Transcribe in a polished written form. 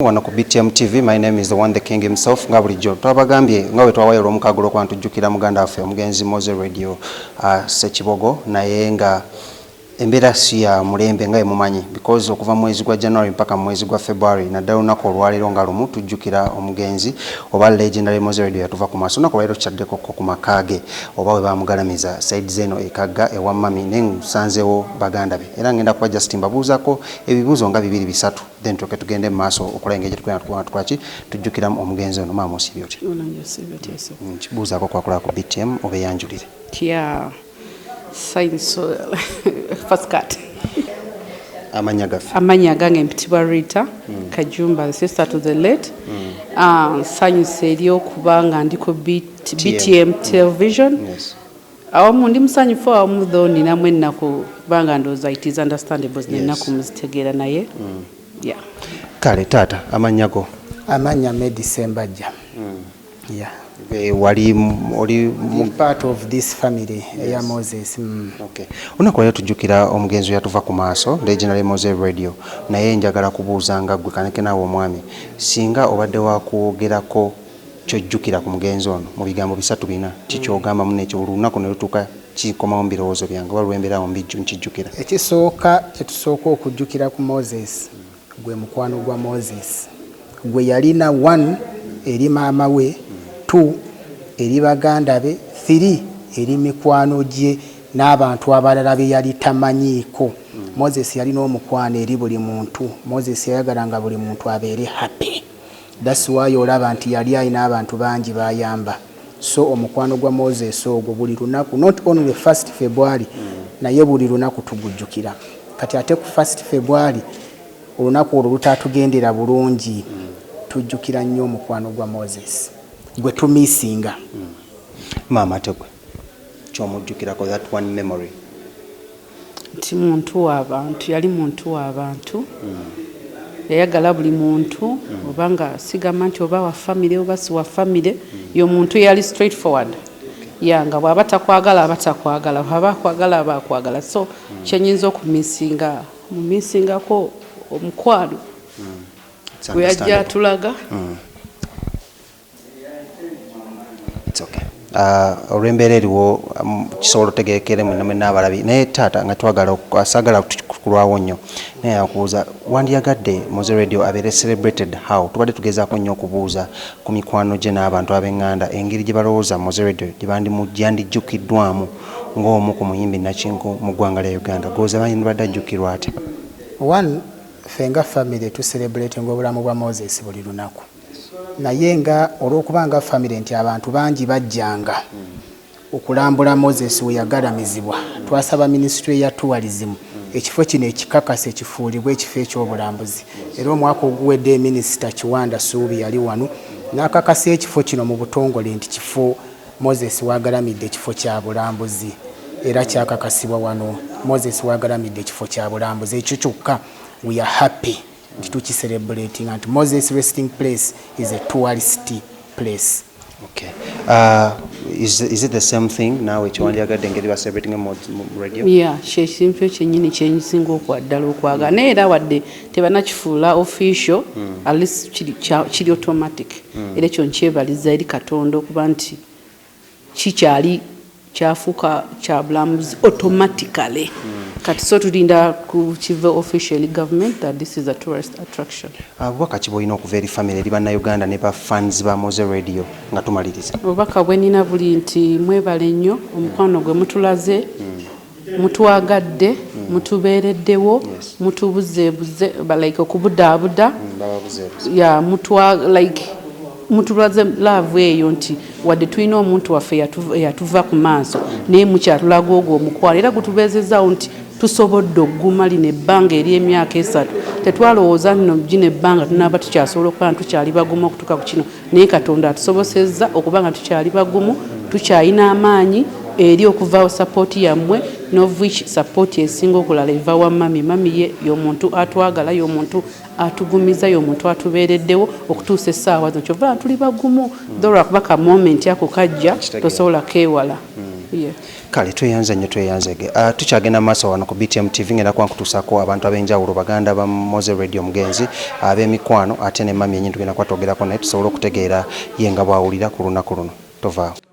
Wano ku BTM TV, my name is the one the king himself nga bulijjo twabagambye nga bwe twawayira omukagulo kwa ntujjukira muganda waffe omugenzi Moze Radio Ssekibogo naye nga embeera si ya mulembe nga emumanyi because okuva mwezi gwa January mpaka mwezi gwa February naddala olunaku olwaleero nga lumu tujjukira omugenzi oba legendary Moze Radio yatuva ku maaso olunaku olwaleero tukyaddeko ku makaage oba we bamugalamiza Said Zeno ekagga ewa mami nensanzeewo baganda be era ngenda kuba just mbabuuzako ebibuuzo nga 2-3 then tugende mu maaso okulaba engeri gye twaki tujjukiramu omugenzi ono maama osibye oti kibuuzaako kwakola ku BTM oba eyanjulire Science first cut. Amanya gange mpitibwa Rita Kajumba, the sister to the late. Science elio kubanga ndiko BTM television. Yes. Awamu ndi musanyufu awamu though nina mwenna kubanga ndoza it is understandable nina kumuzitegeera naye. Yeah. Kale tata amanyago. Amanya Medicembajja. Yeah. Wali part of this family ya Moses. Okay. Unakolera tujjukira omugenzi yatuva ku maaso legendary Moze Radio naye njagala kubuuza nga gwe kaneke nawo omwami singa obadde wakwogerako kyojjukira ku mugenzi ono mu bigambo 3 bina kikyogamba mu nekyo olunaku ne lutuuka kikomawo mu birowoozo byange oba lwembeerawo nkijjukira. Ekisooka kyetusooka okujjukira ku Moses gwe mukwano gwa Moses gwe yalina 1 eri maama we 2 eri baganda be 3 eri mikwano gye n'abantu abalala be yali tamanyiiko. Moses yalina omukwano eri buli muntu. Moses yayagalanga buli muntu abeere happy. That's why olaba nti yali alina abantu bangi bayamba. So omukwano gwa Moses ogwo buli lunaku not only 1st February naye buli lunaku tugujjukira. Kati ate ku 1st February olunaku olwo lutatugendera bulungi tujjukira nnyo omukwano gwa Moses. Gwe tumisinga. Mama tegwe kyomujjukirako that one memory. Nti muntu w'abantu yali muntu w'abantu yayagala buli muntu obanga sigamba nti oba wa family oba si wa family yo muntu yali straightforward. Yanga bw'aba takwagala abatakwagala bw'aba akwagala aba akwagala so kyenyinza okumisingako omukwano gwe yajja atulaga. It's okay. Olw'embeera eriwo kisobola otegeekere mwenna n'abalabi naye taata nga twagala kulwawo nnyo naye akubuuza wandiyagadde Moze Radio abeere celebrated how tubadde tugezaako nnyo okubuuza ku mikwano gye n'abantu ab'eŋŋanda engeri gye balowooza Moze Radio gyandijjukiddwamu ng'omu ku muyimbi nakinku mu ggwanga lya Uganda gooza bandibadde ajjukirwa ate. One ffe nga family tucelebrating obulamu bwa Moses buli lunaku naye nga olw'okubanga family nti abantu bangi bajjanga okulambula Moses we yagalamizibwa twasaba ministry ya tourism ekifo kino ekikakasa ekifuulibwa ekifo ekyobulambuzi era omwaka oguwedde minisita Kiwanda Suubi yali wano n'akakasa ekifo kino mu butongole nti kifo Moses wagalamidde ekifo kya bulambuzi era kyakakasibwa wano Moses wagalamidde ekifo kya bulambuzi ekyo kyokka we are happy to celebrating and Moses resting place is a tourist place. Okay. Is it the same thing now which one yagadde ngeri celebrating radio? Yeah, kyekimpe kyennyini kyenyisinga okwaddala okwaga naye era wadde tebanakifuula official at least kiri automatic era ekyo nkyebaliza eri Katonda okuba nti kikyali kyafuuka kya bulamuzi automatically. Kati so tulinda kukiva officially government that this is a tourist attraction. Obubaka ki bwolina okuva eri family eri bannayuganda ne ba fans ba Moze Radio nga tumaliriza? Obubaka bwe nina buli nti mwebale nnyo omukwano gwe mutulaze mutuwagadde mutubeereddewo mutubuzeebuze like okubudaabuda ya mutulaze love eyo nti wadde tulina omuntu waffe yatuva ku maaso naye mukyatulaga ogwo omukwano era gutubeezezaawo nti tusobodde okuguma lino ebbanga ery'emyaka 3 tetwalowooza nno gino ebbanga tunaaba tukyasobola okuba nga tukyali bagumu okutuuka ku kino naye Katonda atusobosezza okuba nga tukyali bagumu tukyalina amaanyi eri okuvaawo sapooti yammwe of which support esinga okulala eva wa mami ye y'omuntu atwagala y'omuntu atugumiza y'omuntu atubeereddewo okutuusa essaawa zo kyova tuli bagumu dora kubaka moment yako kajja tosobola keewala. Yeah. Kale tweyanze nnyo tweyanzege. Tukyagenda maaso wano ku BTM TV ngenda kuba nkutuusaako abantu ab'enjawulo baganda ba Moze Radio Mugenzi ab'emikwano ate ne mami ennyini tugenda kuba twogerako naye tusobole okutegeera ye nga bw'awulira ku lunaku luno. Tovaawo.